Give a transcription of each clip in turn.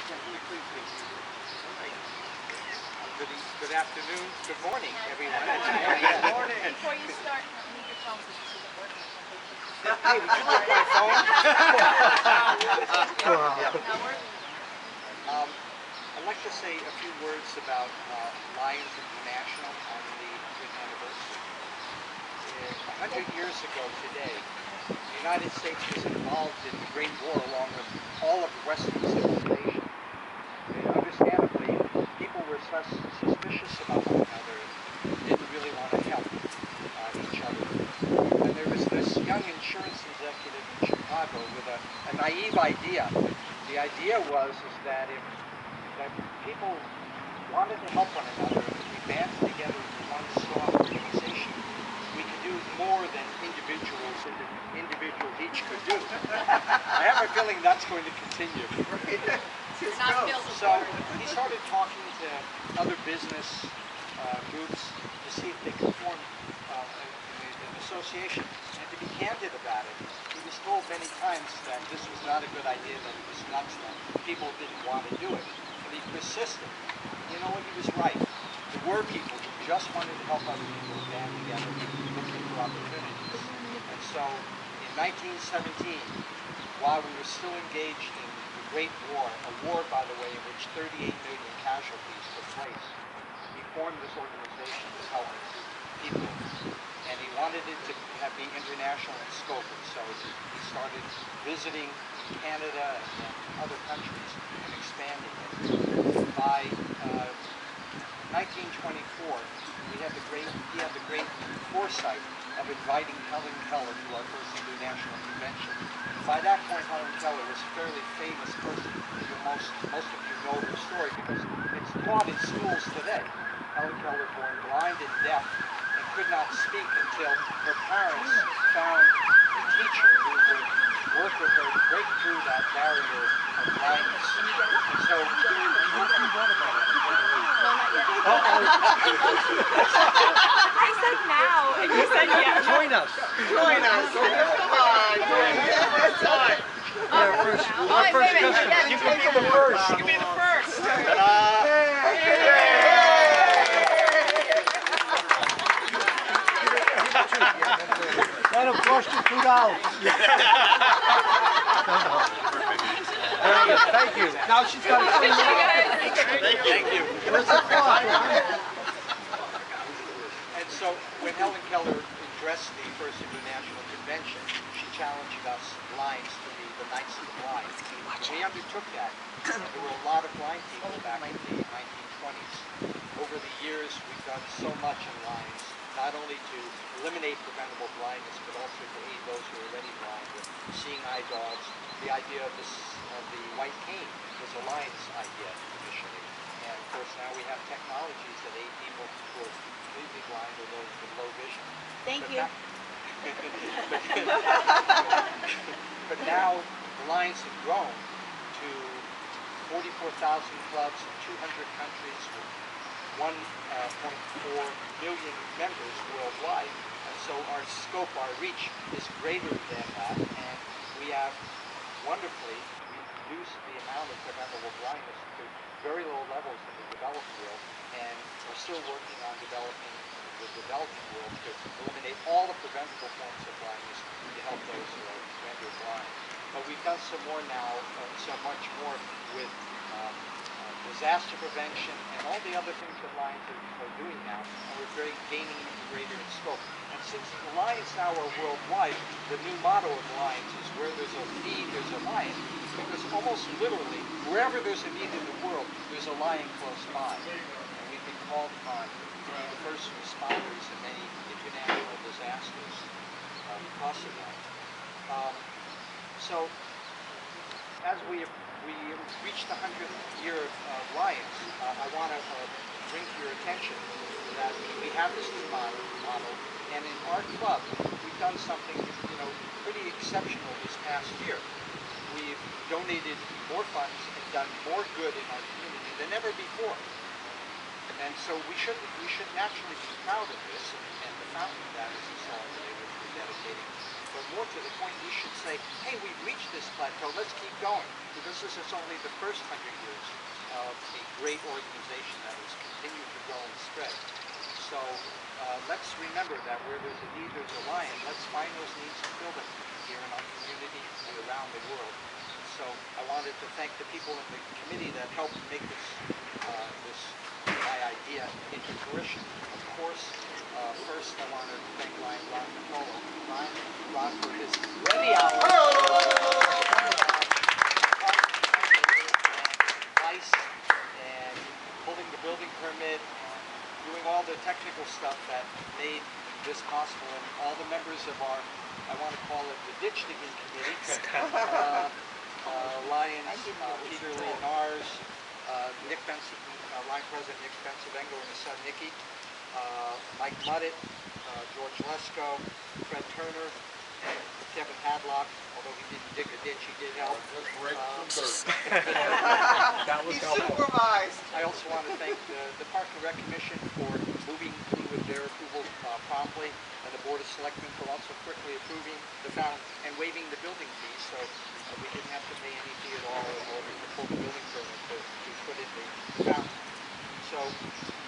Good afternoon, good morning, everyone. Good morning. Before you start, I need your phone because this isn't working. Hey, would you like my phone? Not working. I'd like to say a few words about Lions International on the 100th anniversary. 100 years ago today, the United States was involved in the Great War along with all of Western civilization. Understandably, people were suspicious about one another and didn't really want to help each other. And there was this young insurance executive in Chicago with a naive idea. The idea was that if people wanted to help one another, if we banded together as one strong organization, we could do more than individuals each could do. I have a feeling that's going to continue. So he started talking to other business groups to see if they could form an association. And to be candid about it, he was told many times that this was not a good idea, that it was nuts, that people didn't want to do it. But he persisted. You know what? He was right. There were people who just wanted to help other people band together, looking for opportunities. And so in 1917, while we were still engaged in the Great War, a war, by the way, in which 38 million casualties took place, he formed this organization to help people. And he wanted it to be international in scope, and so he started visiting Canada and other countries and expanding it. By 1924, he had the great foresight of inviting Helen Keller to our first international convention. By that point, Helen Keller was a fairly famous person. Most of you know her story because it's taught in schools today. Helen Keller, born blind and deaf, and could not speak until her parents found a teacher who would work with her to break through that barrier of blindness. And so, I said now, and you said yeah. Join us. Join us. Come on. That's time. Our first customer. You can be the first. You can be the first. That'll cost you $2. Thank you. Now she's got to sing Thank you. Where's the clock? And so when Helen Keller addressed the first international convention, she challenged us Lions to be the Knights of the Blind. We undertook that. There were a lot of blind people back in the 1920s. Over the years, we've done so much in Lions, not only to eliminate preventable blindness, but also to aid those who are already blind with seeing eye dogs. The idea of the white cane was a Lions idea initially. And of course now we have technologies that aid people who are completely blind or those with low vision. Thank you. But now the Lions have grown to 44,000 clubs in 200 countries with 1.4 million members worldwide. And so our scope, our reach is greater than that, and we have wonderfully reduced the amount of preventable blindness to very low levels in the developed world, and we're still working on developing the developing world to eliminate all the preventable forms of blindness to help those who are rendered blind. But we've done some more now, so much more with disaster prevention and all the other things that Lions are doing now, and we're gaining greater in scope. And since the Lions now are worldwide, the new motto of Lions is where there's a need, there's a lion, because almost literally, wherever there's a need in the world, there's a lion close by. And we've been called upon to be the first responders in many international disasters because of that. So, as we reached the 100th year of Lions, I want to bring to your attention that we have this new model, and in our club, we've done something, pretty exceptional this past year. We've donated more funds and done more good in our community than ever before. And so we should naturally be proud of this, and the fountain of that is the song today, which we're dedicating but more to the point, we should say, hey, we've reached this plateau, let's keep going, because this is only the first 100 years of a great organization that has continued to grow and spread. So let's remember that where there's a need, there's a lion. Let's find those needs and fill them here in our community and around the world. So I wanted to thank the people in the committee that helped make my idea into fruition. Of course, first I want to thank Ron for his many hours advice and pulling the building permit, doing all the technical stuff that made this possible, and all the members of our, I want to call it the ditch digging committee, Lions, Peter Leonars, Nick Benson, line president Nick Bensavengo and his son Nicky, Mike Muddett, George Lesko, Fred Turner, and Kevin Hadlock. Although he didn't dig a ditch, he did help. That was helpful. I also want to thank the Park and Rec Commission for moving through with their approval promptly, and the Board of Selectmen for also quickly approving the fountain and waiving the building fee, so we didn't have to pay any fee at all in order to pull the building permit to put in the fountain. So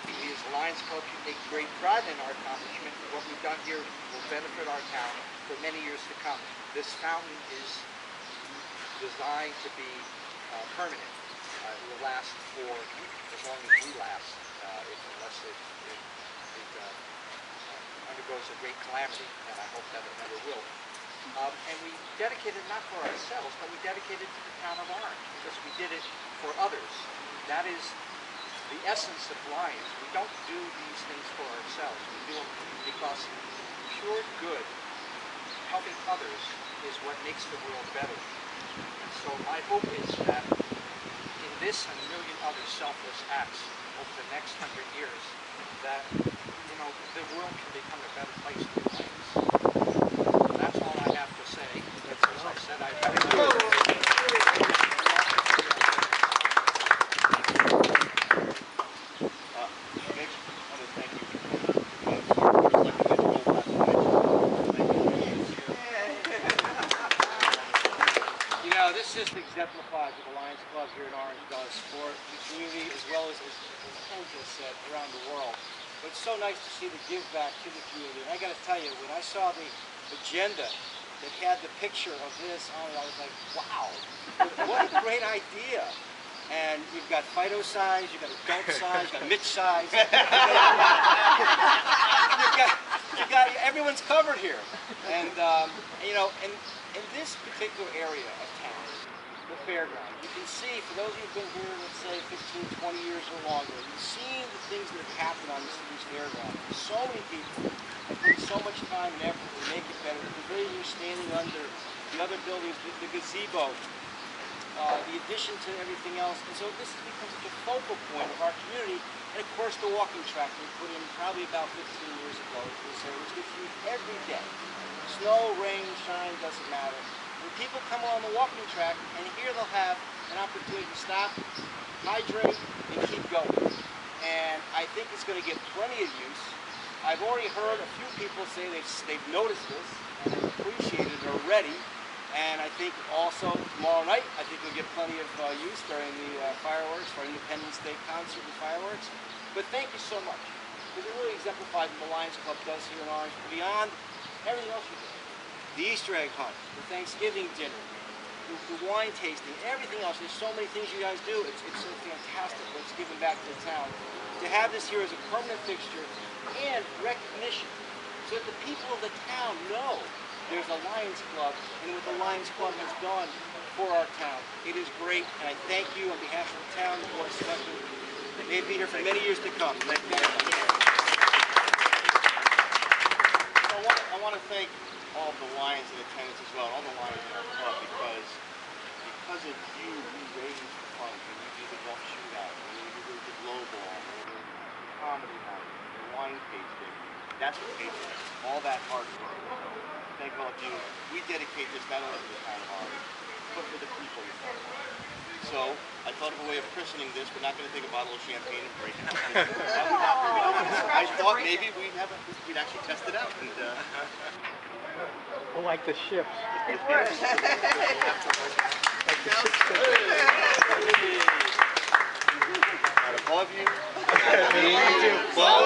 we as the Lions Club can take great pride in our accomplishment. What we've done here will benefit our town for many years to come. This fountain is designed to be permanent. It will last for as long as we last, unless it undergoes a great calamity, and I hope that it never will. And we dedicate it not for ourselves, but we dedicate it to the town of Orange, because we did it for others. That is the essence of Lions. We don't do these things for ourselves. We do them because pure good, helping others, is what makes the world better. And so my hope is that in this and a million other selfless acts over the next 100 years, that the world can become a better place for Lions. That's all I have to say. As I said, I this just exemplifies what the Lions Club here in Orange does for the community as well as Ken just said, around the world. But it's so nice to see the give back to the community. And I got to tell you, when I saw the agenda that had the picture of this on it, I was like, wow, what a great idea. And you've got Fido size, you've got adult size, you've got Mitch size. You've got everyone's covered here. And in this particular area of town, the fairground, you can see, for those of you who've been here, let's say 15, 20 years or longer, you've seen the things that have happened on this fairground. So many people have put so much time and effort to make it better. The pavilion you're standing under, the other buildings, the gazebo, the addition to everything else. And so this has become such a focal point of our community. And of course the walking track we put in probably about 15 years ago. It was good for you every day. Snow, rain, shine, doesn't matter. When people come along the walking track, and here they'll have an opportunity to stop, hydrate, and keep going. And I think it's going to get plenty of use. I've already heard a few people say they've noticed this and they've appreciated it already. And I think also tomorrow night, I think we'll get plenty of use during the fireworks, for Independence Day concert and fireworks. But thank you so much, because it really exemplifies what the Lions Club does here in Orange, beyond everything else we do. The Easter egg hunt, the Thanksgiving dinner, the wine tasting, everything else. There's so many things you guys do. It's so fantastic what's given back to the town. To have this here as a permanent fixture and recognition, so that the people of the town know there's a Lions Club and what the Lions Club has done for our town. It is great, and I thank you on behalf of the town, the Board of Selectmen. They may be here for many years to come. Thank you. I want to thank all of the Lions in attendance as well, all the Lions in our club, because of you, we raised the funds, when we do the golf shootout, when we do the glow ball, when we do the comedy night, the wine tasting. That's what pays for it. All that hard work. Thank all of you. We dedicate this not only to the town of Orange, but for the people in the town of Orange. So I thought of a way of christening this. We're not going to take a bottle of champagne and break it. I thought maybe we'd actually test it out. And, Like the ships. It works. Like the ships. Not above you. Beneath you. Below